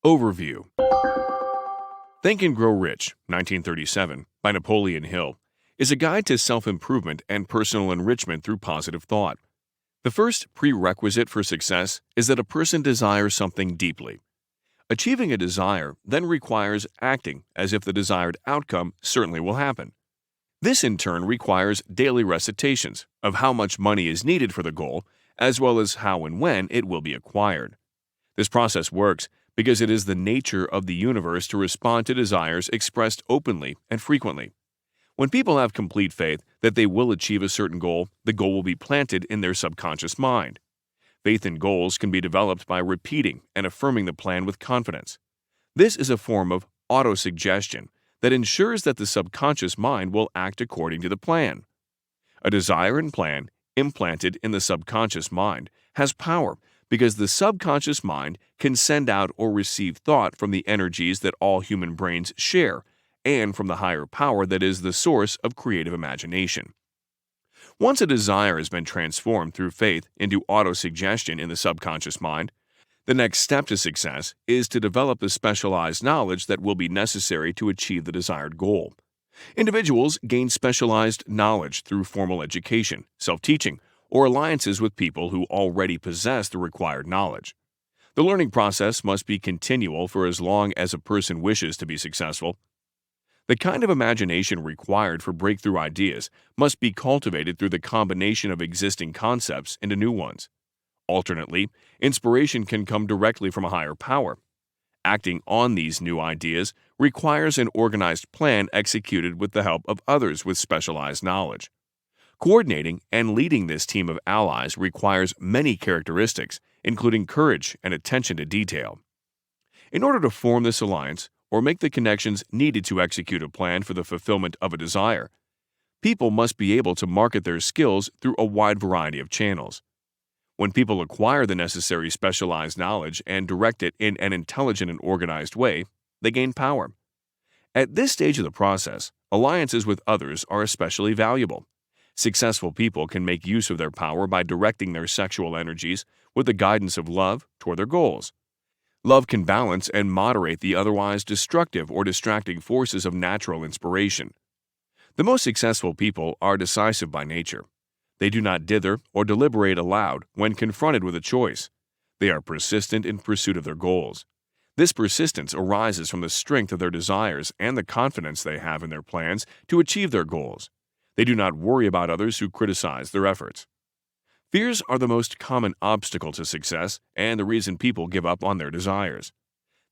Overview. Think and Grow Rich, 1937, by Napoleon Hill, is a guide to self-improvement and personal enrichment through positive thought. The first prerequisite for success is that a person desires something deeply. Achieving a desire then requires acting as if the desired outcome certainly will happen. This in turn requires daily recitations of how much money is needed for the goal, as well as how and when it will be acquired. This process works because it is the nature of the universe to respond to desires expressed openly and frequently. When people have complete faith that they will achieve a certain goal, the goal will be planted in their subconscious mind. Faith in goals can be developed by repeating and affirming the plan with confidence. This is a form of autosuggestion that ensures that the subconscious mind will act according to the plan. A desire and plan implanted in the subconscious mind has power because the subconscious mind can send out or receive thought from the energies that all human brains share and from the higher power that is the source of creative imagination. Once a desire has been transformed through faith into autosuggestion in the subconscious mind, the next step to success is to develop the specialized knowledge that will be necessary to achieve the desired goal. Individuals gain specialized knowledge through formal education, self-teaching, or alliances with people who already possess the required knowledge. The learning process must be continual for as long as a person wishes to be successful. The kind of imagination required for breakthrough ideas must be cultivated through the combination of existing concepts into new ones. Alternately, inspiration can come directly from a higher power. Acting on these new ideas requires an organized plan executed with the help of others with specialized knowledge. Coordinating and leading this team of allies requires many characteristics, including courage and attention to detail. In order to form this alliance or make the connections needed to execute a plan for the fulfillment of a desire, people must be able to market their skills through a wide variety of channels. When people acquire the necessary specialized knowledge and direct it in an intelligent and organized way, they gain power. At this stage of the process, alliances with others are especially valuable. Successful people can make use of their power by directing their sexual energies with the guidance of love toward their goals. Love can balance and moderate the otherwise destructive or distracting forces of natural inspiration. The most successful people are decisive by nature. They do not dither or deliberate aloud when confronted with a choice. They are persistent in pursuit of their goals. This persistence arises from the strength of their desires and the confidence they have in their plans to achieve their goals. They do not worry about others who criticize their efforts. Fears are the most common obstacle to success and the reason people give up on their desires.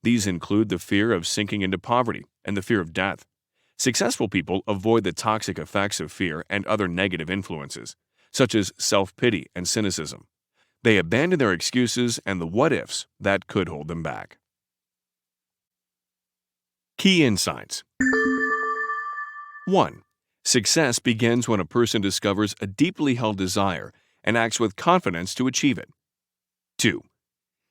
These include the fear of sinking into poverty and the fear of death. Successful people avoid the toxic effects of fear and other negative influences, such as self-pity and cynicism. They abandon their excuses and the what-ifs that could hold them back. Key insights. 1. Success begins when a person discovers a deeply held desire and acts with confidence to achieve it. 2.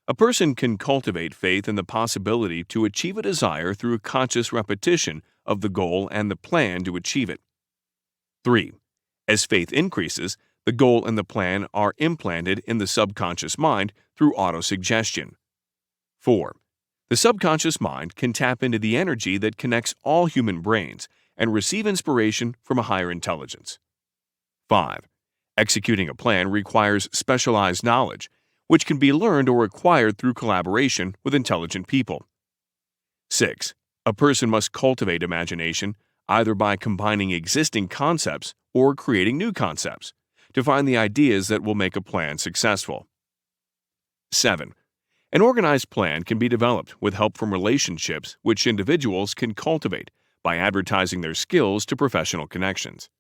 A person can cultivate faith in the possibility to achieve a desire through conscious repetition of the goal and the plan to achieve it. 3. As faith increases, the goal and the plan are implanted in the subconscious mind through autosuggestion. 4. The subconscious mind can tap into the energy that connects all human brains and receive inspiration from a higher intelligence. 5. Executing a plan requires specialized knowledge, which can be learned or acquired through collaboration with intelligent people. 6. A person must cultivate imagination either by combining existing concepts or creating new concepts to find the ideas that will make a plan successful. 7. An organized plan can be developed with help from relationships which individuals can cultivate by advertising their skills to professional connections.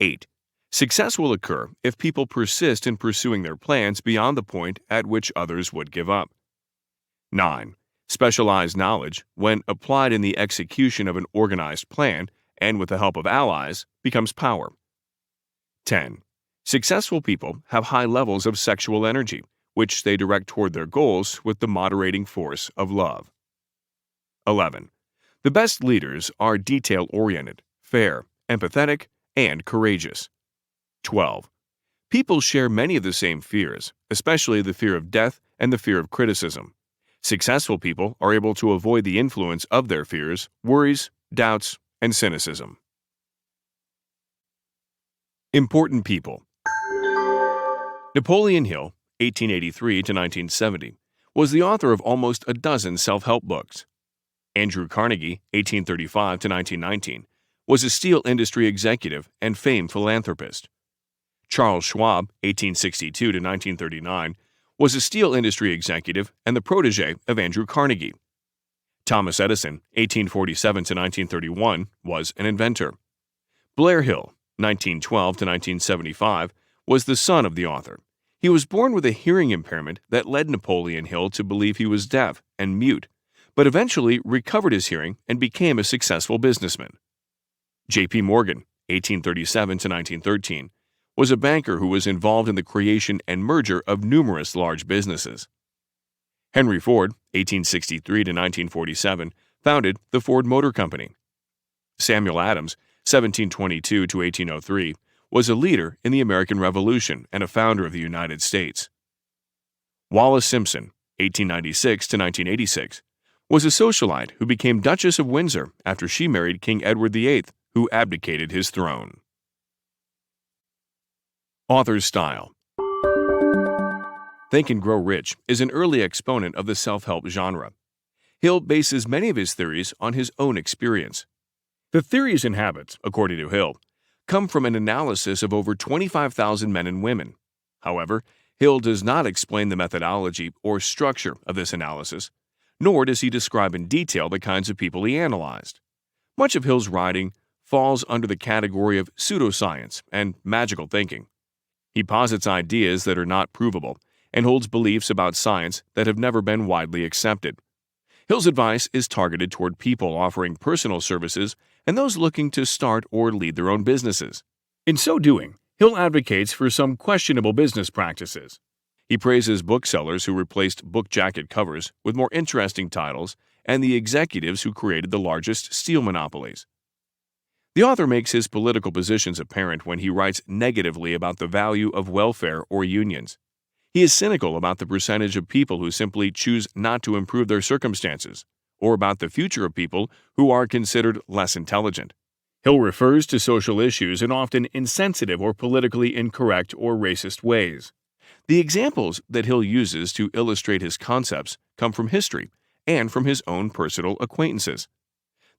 8. Success will occur if people persist in pursuing their plans beyond the point at which others would give up. 9. Specialized knowledge, when applied in the execution of an organized plan and with the help of allies, becomes power. 10. Successful people have high levels of sexual energy, which they direct toward their goals with the moderating force of love. 11. The best leaders are detail-oriented, fair, empathetic, and courageous. 12. People share many of the same fears, especially the fear of death and the fear of criticism. Successful people are able to avoid the influence of their fears, worries, doubts, and cynicism. Important people. Napoleon Hill, 1883 to 1970, was the author of almost a dozen self-help books. Andrew Carnegie, 1835 to 1919, was a steel industry executive and famed philanthropist. Charles Schwab, 1862 to 1939, was a steel industry executive and the protege of Andrew Carnegie. Thomas Edison, 1847 to 1931, was an inventor. Blair Hill, 1912 to 1975, was the son of the author. He was born with a hearing impairment that led Napoleon Hill to believe he was deaf and mute, but eventually recovered his hearing and became a successful businessman. J.P. Morgan, 1837 to 1913, was a banker who was involved in the creation and merger of numerous large businesses. Henry Ford, 1863 to 1947, founded the Ford Motor Company. Samuel Adams, 1722 to 1803, was a leader in the American Revolution and a founder of the United States. Wallis Simpson, 1896 to 1986, was a socialite who became Duchess of Windsor after she married King Edward VIII, who abdicated his throne. Author's style. Think and Grow Rich is an early exponent of the self-help genre. Hill bases many of his theories on his own experience. The theories and habits, according to Hill, come from an analysis of over 25,000 men and women. However, Hill does not explain the methodology or structure of this analysis, nor does he describe in detail the kinds of people he analyzed. Much of Hill's writing falls under the category of pseudoscience and magical thinking. He posits ideas that are not provable and holds beliefs about science that have never been widely accepted. Hill's advice is targeted toward people offering personal services and those looking to start or lead their own businesses. In so doing, Hill advocates for some questionable business practices. He praises booksellers who replaced book jacket covers with more interesting titles and the executives who created the largest steel monopolies. The author makes his political positions apparent when he writes negatively about the value of welfare or unions. He is cynical about the percentage of people who simply choose not to improve their circumstances, or about the future of people who are considered less intelligent. Hill refers to social issues in often insensitive or politically incorrect or racist ways. The examples that Hill uses to illustrate his concepts come from history and from his own personal acquaintances.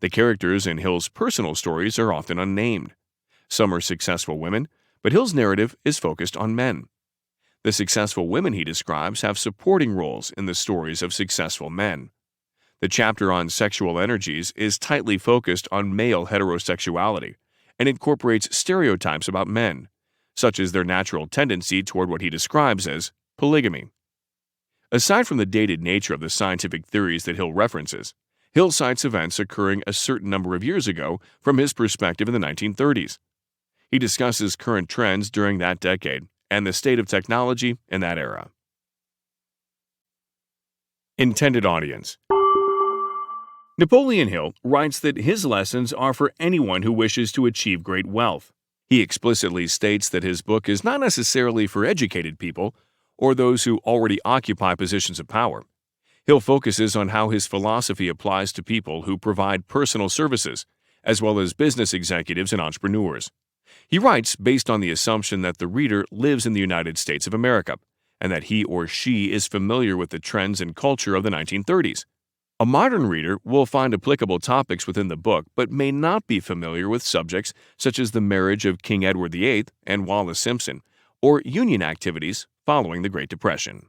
The characters in Hill's personal stories are often unnamed. Some are successful women, but Hill's narrative is focused on men. The successful women he describes have supporting roles in the stories of successful men. The chapter on sexual energies is tightly focused on male heterosexuality and incorporates stereotypes about men, such as their natural tendency toward what he describes as polygamy. Aside from the dated nature of the scientific theories that Hill references, Hill cites events occurring a certain number of years ago from his perspective in the 1930s. He discusses current trends during that decade and the state of technology in that era. Intended audience. Napoleon Hill writes that his lessons are for anyone who wishes to achieve great wealth. He explicitly states that his book is not necessarily for educated people or those who already occupy positions of power. Hill focuses on how his philosophy applies to people who provide personal services, as well as business executives and entrepreneurs. He writes based on the assumption that the reader lives in the United States of America, and that he or she is familiar with the trends and culture of the 1930s. A modern reader will find applicable topics within the book but may not be familiar with subjects such as the marriage of King Edward VIII and Wallis Simpson, or union activities following the Great Depression.